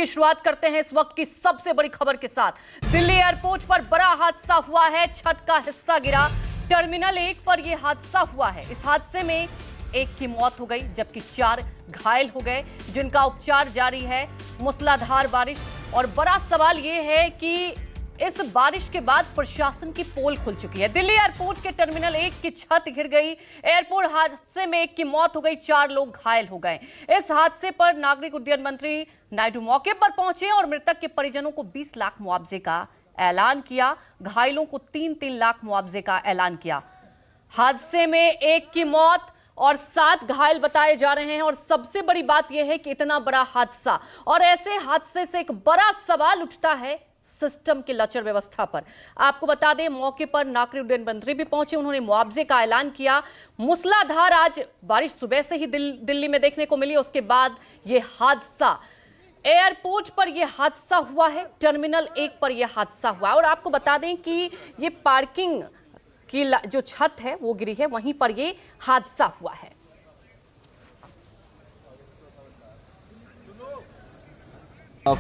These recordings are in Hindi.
की शुरुआत करते हैं इस वक्त की सबसे बड़ी खबर के साथ। दिल्ली एयरपोर्ट पर बड़ा हादसा हुआ है, छत का हिस्सा गिरा। टर्मिनल 1 पर यह हादसा हुआ है। इस हादसे में एक की मौत हो गई जबकि 4 घायल हो गए जिनका उपचार जारी है। मूसलाधार बारिश और बड़ा सवाल यह है कि इस बारिश के बाद प्रशासन की पोल खुल चुकी है। दिल्ली एयरपोर्ट के टर्मिनल 1 की छत गिर गई। एयरपोर्ट हादसे में एक की मौत हो गई, 4 लोग घायल हो गए। इस हादसे पर नागरिक उड्डयन मंत्री नायडू मौके पर पहुंचे और मृतक के परिजनों को 20 लाख मुआवजे का ऐलान किया। घायलों को 3-3 लाख मुआवजे का ऐलान किया। हादसे में एक की मौत और 7 घायल बताए जा रहे हैं। और सबसे बड़ी बात यह है कि इतना बड़ा हादसा और ऐसे हादसे से एक बड़ा सवाल उठता है सिस्टम की लचर व्यवस्था पर। आपको बता दें, मौके पर नागरिक उड्डयन मंत्री भी पहुंचे, उन्होंने मुआवजे का ऐलान किया। मूसलाधार आज बारिश सुबह से ही दिल्ली में देखने को मिली। उसके बाद यह हादसा एयरपोर्ट पर यह हादसा हुआ है, टर्मिनल 1 पर यह हादसा हुआ है। और आपको बता दें कि यह पार्किंग की जो छत है वो गिरी है, वहीं पर यह हादसा हुआ है।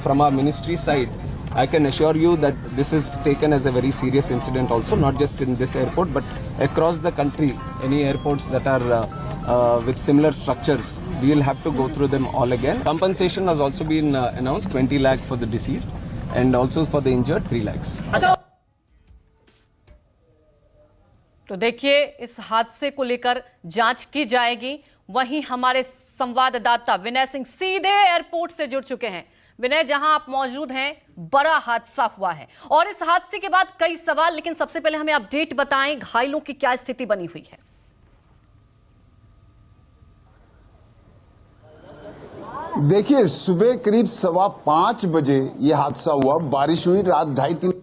From our ministry side, I can assure you that this is taken as a very serious incident also, not just in this airport but across the country. Any airports that are with similar structures, we will have to go through them all again. Compensation has also been announced, 20 lakh for the deceased and also for the injured 3 lakhs. तो देखिए, इस हादसे को लेकर जांच की जाएगी। वहीं हमारे संवाददाता विनय सिंह सीधे एयरपोर्ट से जुड़ चुके हैं। विनय, जहां आप मौजूद हैं, बड़ा हादसा हुआ है और इस हादसे के बाद कई सवाल, लेकिन सबसे पहले हमें अपडेट बताएं, घायलों की क्या स्थिति बनी हुई है? देखिए, सुबह करीब 5:15 बजे यह हादसा हुआ। बारिश हुई, रात 2:30-3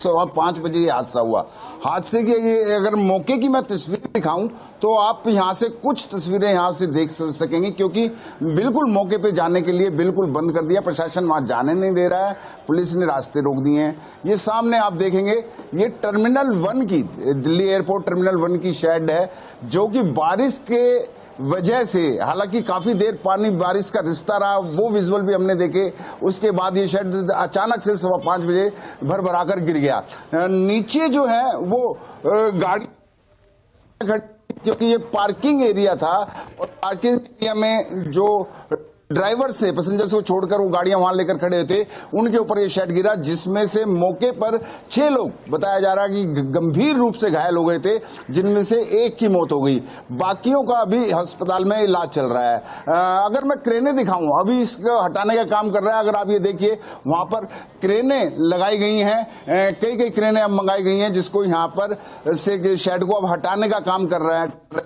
5:15 बजे ये हादसा हुआ। हादसे की अगर मौके की मैं तस्वीर दिखाऊं तो आप यहां से कुछ तस्वीरें यहां से देख सकेंगे, क्योंकि बिल्कुल मौके पे जाने के लिए बिल्कुल बंद कर दिया। प्रशासन वहां जाने नहीं दे रहा है, पुलिस ने रास्ते रोक दिए हैं। ये सामने आप देखेंगे, ये टर्मिनल 1 की, दिल्ली एयरपोर्ट टर्मिनल 1 की शेड है, जो कि बारिश के वजह से, हालांकि काफी देर पानी बारिश का रिश्ता रहा, वो विजुअल भी हमने देखे। उसके बाद ये शेड अचानक से 5:15 बजे भर-भराकर गिर गया। नीचे जो है वो गाड़ी, क्योंकि ये पार्किंग एरिया था और पार्किंग एरिया में जो ड्राइवर्स थे, पैसेंजर्स को छोड़कर वो गाड़ियां वहां लेकर खड़े थे, उनके ऊपर ये शेड गिरा, जिसमें से मौके पर 6 लोग बताया जा रहा है कि गंभीर रूप से घायल हो गए थे, जिनमें से एक की मौत हो गई। बाकियों का अभी अस्पताल में इलाज चल रहा है। अगर मैं क्रेनें दिखाऊं, अभी इसको हटाने का काम कर रहा है। अगर आप ये देखिए, वहां पर क्रेनें लगाई गई हैं, कई क्रेनें अब मंगाई गई हैं, जिसको यहाँ पर से शेड को अब हटाने का काम कर रहे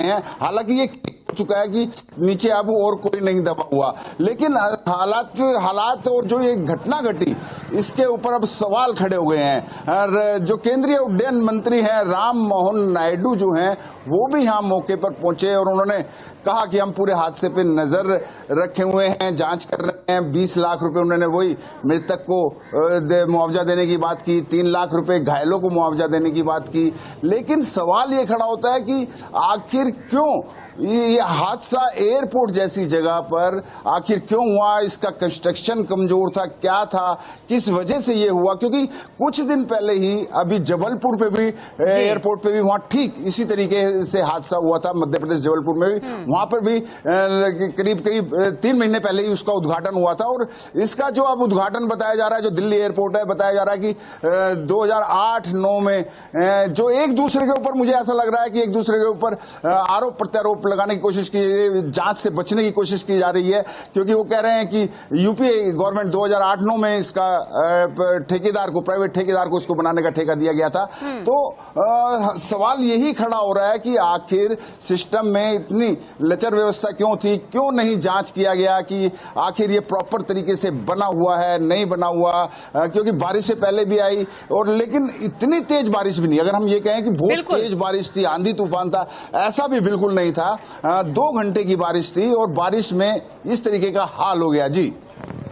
हैं। हालांकि ये चुका है कि नीचे अब और कोई नहीं दबा हुआ, लेकिन हालात और जो ये घटना घटी, इसके ऊपर अब सवाल खड़े हो गए हैं। और जो केंद्रीय उड्डयन मंत्री हैं राम मोहन नायडू जो हैं, वो भी यहाँ मौके पर पहुंचे और उन्होंने कहा कि हम पूरे हादसे पे नजर रखे हुए हैं, जांच कर रहे हैं। 20 लाख रुपए उन्होंने वही मृतक को मुआवजा देने की बात की, 3 लाख रुपए घायलों को मुआवजा देने की बात की। लेकिन सवाल ये खड़ा होता है कि आखिर क्यों ये हादसा एयरपोर्ट जैसी जगह पर आखिर क्यों हुआ? इसका कंस्ट्रक्शन कमजोर था, क्या था, किस वजह से ये हुआ? क्योंकि कुछ दिन पहले ही अभी जबलपुर पे भी, एयरपोर्ट पे भी वहां ठीक इसी तरीके से हादसा हुआ था, मध्य प्रदेश जबलपुर में भी। वहां पर भी करीब 3 महीने पहले ही उसका उद्घाटन हुआ था। और इसका जो अब उद्घाटन बताया जा रहा है, जो दिल्ली एयरपोर्ट है, बताया जा रहा है कि 2008-9 में जो एक दूसरे के ऊपर, मुझे ऐसा लग रहा है कि एक दूसरे के ऊपर आरोप प्रत्यारोप लगाने की कोशिश की, जांच से बचने की कोशिश की जा रही है, क्योंकि वो कह रहे हैं कि यूपीए गवर्नमेंट 2008-9 में इसका ठेकेदार को, प्राइवेट ठेकेदार को इसको बनाने का ठेका दिया गया था। तो सवाल यही खड़ा हो रहा है कि आखिर सिस्टम में इतनी लचर व्यवस्था क्यों थी, क्यों नहीं जांच किया गया कि आखिर ये प्रॉपर तरीके से बना हुआ है, नहीं बना हुआ। क्योंकि बारिश से पहले भी आई, और लेकिन इतनी तेज बारिश भी नहीं। अगर हम ये कहें कि बहुत तेज बारिश थी, आंधी तूफान था, ऐसा भी बिल्कुल नहीं था। 2 घंटे की बारिश थी और बारिश में इस तरीके का हाल हो गया। जी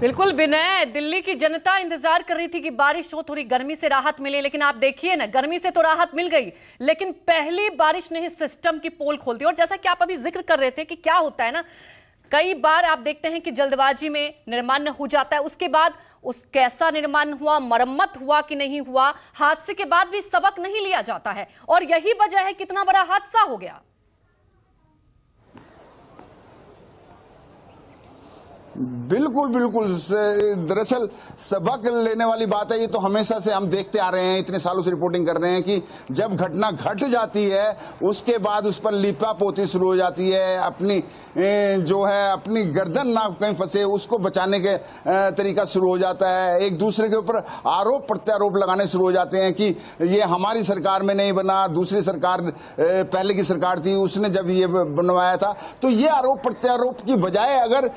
बिल्कुल विनय, दिल्ली की जनता इंतजार कर रही थी कि बारिश हो, थोड़ी गर्मी से राहत मिले, लेकिन आप देखिए ना, गर्मी से तो राहत मिल गई, लेकिन पहली बारिश ने ही सिस्टम की पोल खोल दी। और जैसा कि आप अभी जिक्र कर रहे थे कि क्या होता है ना, कई बार आप देखते हैं कि जल्दबाजी में निर्माण हो जाता है, उसके बाद उस कैसा निर्माण हुआ, मरम्मत हुआ कि नहीं हुआ, हादसे के बाद भी सबक नहीं लिया जाता है और यही वजह है कितना बड़ा हादसा हो गया। बिल्कुल बिल्कुल, दरअसल सबक लेने वाली बात है। ये तो हमेशा से हम देखते आ रहे हैं, इतने सालों से रिपोर्टिंग कर रहे हैं कि जब घटना घट जाती है उसके बाद उस पर लिपापोती शुरू हो जाती है, अपनी जो है अपनी गर्दन ना कहीं फंसे उसको बचाने के तरीका शुरू हो जाता है, एक दूसरे के ऊपर आरोप प्रत्यारोप लगाने शुरू हो जाते हैं कि ये हमारी सरकार में नहीं बना, दूसरी सरकार पहले की सरकार थी उसने जब ये बनवाया था। तो ये आरोप प्रत्यारोप की बजाय अगर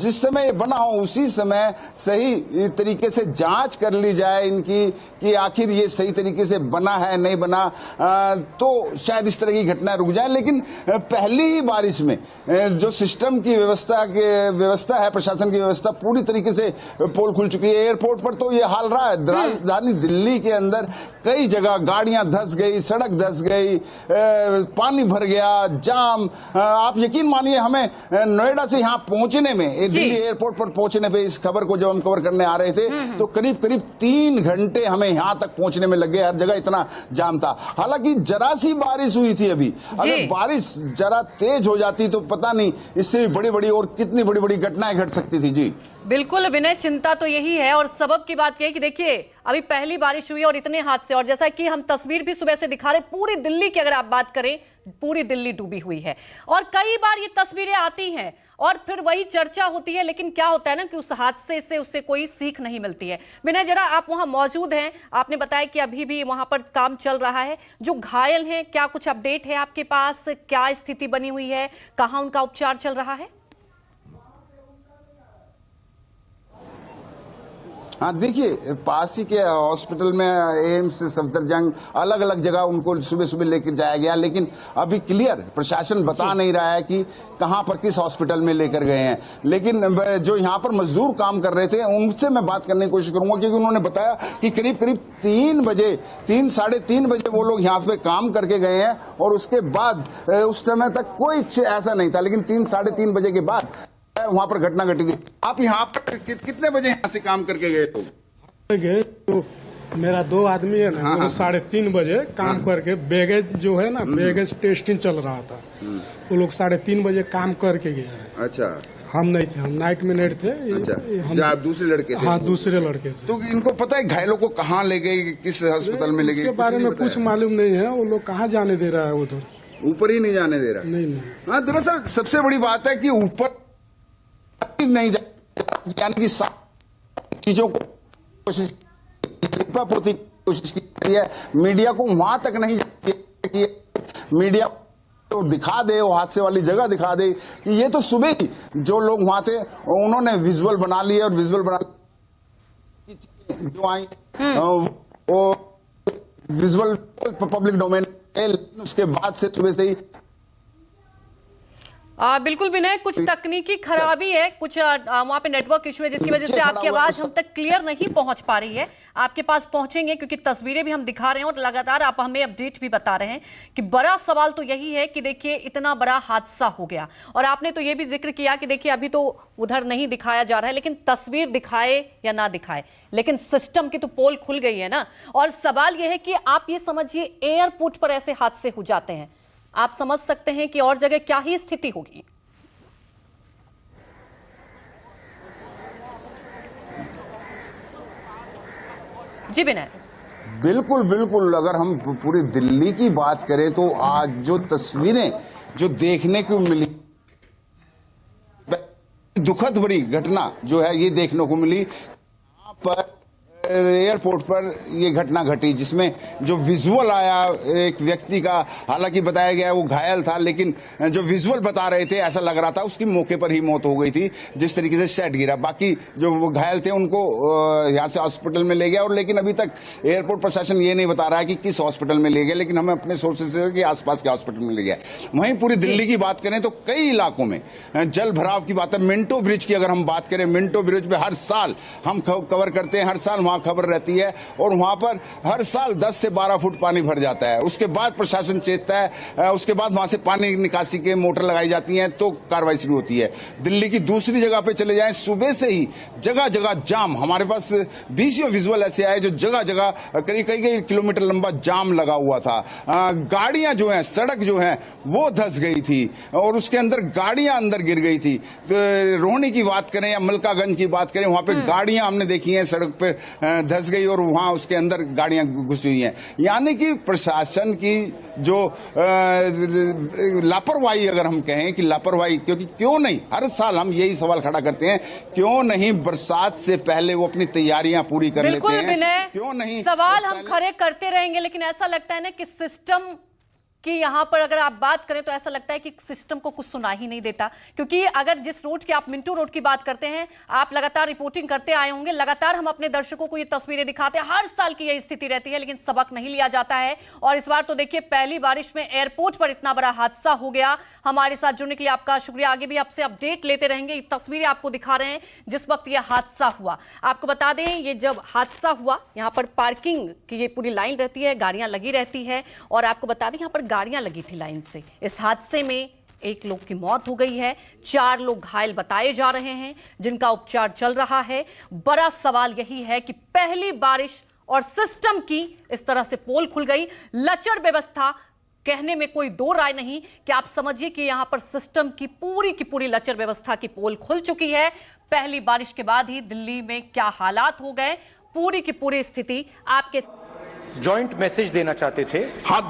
जिस समय बना हो उसी समय सही तरीके से जांच कर ली जाए इनकी कि आखिर ये सही तरीके से बना है नहीं बना, तो शायद इस तरह की घटनाएं रुक जाए। लेकिन पहली ही बारिश में जो सिस्टम की व्यवस्था है, प्रशासन की व्यवस्था पूरी तरीके से पोल खुल चुकी है। एयरपोर्ट पर तो ये हाल रहा है, राजधानी दिल्ली के अंदर कई जगह गाड़ियां धंस गई, सड़क धंस गई, पानी भर गया, जाम। आप यकीन मानिए हमें नोएडा से यहाँ पहुंचने में, दिल्ली एयरपोर्ट पर पहुंचने पे, इस खबर को जब हम कवर करने आ रहे थे तो करीब करीब 3 घंटे हमें यहां तक पहुंचने में लग गए, हर जगह इतना जाम था। हालांकि जरा सी बारिश हुई थी अभी, अगर बारिश जरा तेज हो जाती तो पता नहीं इससे बड़ी बड़ी और कितनी बड़ी बड़ी घटनाएं घट सकती थी। जी बिल्कुल विनय, चिंता तो यही है और सबब की बात यह है कि देखिए अभी पहली बारिश हुई और इतने हादसे, और जैसा कि हम तस्वीर भी सुबह से दिखा रहे, पूरी दिल्ली की अगर आप बात करें, पूरी दिल्ली डूबी हुई है और कई बार ये तस्वीरें आती हैं और फिर वही चर्चा होती है, लेकिन क्या होता है ना कि उस हादसे से उससे कोई सीख नहीं मिलती है। विनय, जरा आप वहां मौजूद हैं, आपने बताया कि अभी भी वहां पर काम चल रहा है, जो घायल हैं क्या कुछ अपडेट है आपके पास, क्या स्थिति बनी हुई है, कहां उनका उपचार चल रहा है? हाँ देखिए, पास ही के हॉस्पिटल में एम्स, सफदरजंग, अलग अलग जगह उनको सुबह सुबह लेकर जाया गया, लेकिन अभी क्लियर प्रशासन बता नहीं रहा है कि कहां पर किस हॉस्पिटल में लेकर गए हैं। लेकिन जो यहाँ पर मजदूर काम कर रहे थे उनसे मैं बात करने की कोशिश करूंगा, क्योंकि उन्होंने बताया कि करीब करीब 3 बजे, 3 साढ़े 3 बजे वो लोग यहाँ पे काम करके गए हैं और उसके बाद उस समय तक कोई ऐसा नहीं था, लेकिन 3 साढ़े 3 बजे के बाद वहां पर घटना घटी थी। आप यहाँ पर कितने बजे यहाँ से काम करके गए तो मेरा 2 आदमी है ना, वो 3:30 बजे काम करके बैगेज जो है ना, बैगेज टेस्टिंग चल रहा था, वो लोग 3:30 बजे काम करके गए हैं। अच्छा, हम नहीं थे, हम नाइट में नहीं थे। अच्छा, आप दूसरे लड़के थे? हाँ, दूसरे लड़के थे। तो इनको पता है घायलों को कहाँ ले गए, किस हॉस्पिटल में ले गए? इसके बारे में कुछ मालूम नहीं है, वो लोग कहाँ जाने दे रहा है, उधर ऊपर ही नहीं जाने दे रहा। नहीं। हाँ, दरअसल सबसे बड़ी बात है कि ऊपर नहीं यानी कि चीजों को कोशिश की है, मीडिया को वहां तक नहीं कि मीडिया तो दिखा दे, वो हादसे वाली जगह दिखा दे कि ये तो सुबह ही जो लोग वहां थे उन्होंने विजुअल बना लिए और विजुअल बना जो आई वो विजुअल पब्लिक डोमेन, उसके बाद से सुबह से ही बिल्कुल विनय, कुछ तकनीकी खराबी है, कुछ वहां पे नेटवर्क इशू है जिसकी वजह से आपकी आवाज हम तक क्लियर नहीं पहुंच पा रही है। आपके पास पहुंचेंगे क्योंकि तस्वीरें भी हम दिखा रहे हैं और लगातार आप हमें अपडेट भी बता रहे हैं कि बड़ा सवाल तो यही है कि देखिए इतना बड़ा हादसा हो गया और आपने तो ये भी जिक्र किया कि देखिए अभी तो उधर नहीं दिखाया जा रहा है, लेकिन तस्वीर दिखाए या ना दिखाए, लेकिन सिस्टम की तो पोल खुल गई है ना। और सवाल यह है कि आप ये समझिए एयरपोर्ट पर ऐसे हादसे हो जाते हैं, आप समझ सकते हैं कि और जगह क्या ही स्थिति होगी। जी विनय, बिल्कुल बिल्कुल, अगर हम पूरी दिल्ली की बात करें तो आज जो तस्वीरें जो देखने को मिली, दुखद भरी घटना जो है ये देखने को मिली। यहाँ पर एयरपोर्ट पर ये घटना घटी जिसमें जो विजुअल आया एक व्यक्ति का, हालांकि बताया गया वो घायल था, लेकिन जो विजुअल बता रहे थे ऐसा लग रहा था उसकी मौके पर ही मौत हो गई थी जिस तरीके से शेड गिरा। बाकी जो वो घायल थे उनको यहाँ से हॉस्पिटल में ले गया, और लेकिन अभी तक एयरपोर्ट प्रशासन ये नहीं बता रहा है कि किस हॉस्पिटल में ले गया, लेकिन हमें अपने सोर्सेज से कि आसपास के हॉस्पिटल में ले गया। वहीं पूरी दिल्ली की बात करें तो कई इलाकों में जल भराव की बात है। मिंटो ब्रिज की अगर हम बात करें, मिंटो ब्रिज पे हर साल हम कवर करते हैं, हर साल वहां वहां खबर रहती है, और वहां पर हर साल 10 से 12 फुट पानी भर जाता है। उसके बाद प्रशासन चेतता है, उसके बाद वहां से पानी निकासी के मोटर लगाई जाती हैं, तो कार्रवाई शुरू होती है। दिल्ली की दूसरी जगह पे चले जाएं, सुबह से ही जगह जगह जाम, हमारे पास 20 विजुअल ऐसे आए जो जगह जगह करीब कई किलोमीटर लंबा जाम लगा हुआ था। गाड़ियां जो हैं, सड़क जो है वो धंस गई थी, और उसके अंदर गाड़ियां अंदर गिर गई थी। तो रोहिणी की बात करें या मलकागंज की बात करें, वहां पे गाड़ियां हमने देखी हैं सड़क पे धंस गई, और वहां उसके अंदर गाड़ियां घुसी हुई हैं। यानी कि प्रशासन की जो लापरवाही, अगर हम कहें कि लापरवाही, क्योंकि क्यों नहीं, हर साल हम यही सवाल खड़ा करते हैं, क्यों नहीं बरसात से पहले वो अपनी तैयारियां पूरी कर लेते हैं? विनय, क्यों नहीं? सवाल हम खड़े करते रहेंगे, लेकिन ऐसा लगता है ना कि सिस्टम कि यहां पर अगर आप बात करें तो ऐसा लगता है कि सिस्टम को कुछ सुना ही नहीं देता। क्योंकि अगर जिस रोड की आप मिंटू रोड की बात करते हैं, आप लगातार रिपोर्टिंग करते आए होंगे, लगातार हम अपने दर्शकों को ये तस्वीरें दिखाते हैं, हर साल की यही स्थिति रहती है, लेकिन सबक नहीं लिया जाता है। और इस बार तो देखिए, पहली बारिश में एयरपोर्ट पर इतना बड़ा हादसा हो गया। हमारे साथ जुड़ने के लिए आपका शुक्रिया। आगे भी आपसे अपडेट लेते रहेंगे। ये तस्वीरें आपको दिखा रहे हैं जिस वक्त यह हादसा हुआ। आपको बता दें, ये जब हादसा हुआ, यहां पर पार्किंग की ये पूरी लाइन रहती है, गाड़ियां लगी रहती है, और आपको बता दें यहां पर गाड़ियां लगी थी लाइन से। इस हादसे में एक लोग की मौत हो गई है, 4 लोग घायल बताए जा रहे हैं, जिनका उपचार चल रहा है। बड़ा सवाल यही है कि पहली बारिश और सिस्टम की इस तरह से पोल खुल गई, लचर व्यवस्था, कहने में कोई दो राय नहीं कि आप समझिए कि यहां पर सिस्टम की पूरी लचर व्यवस्था की पोल खुल चुकी है। पहली बारिश के बाद ही दिल्ली में क्या हालात हो गए, पूरी की पूरी स्थिति आपके जॉइंट मैसेज देना चाहते थे। हाँ।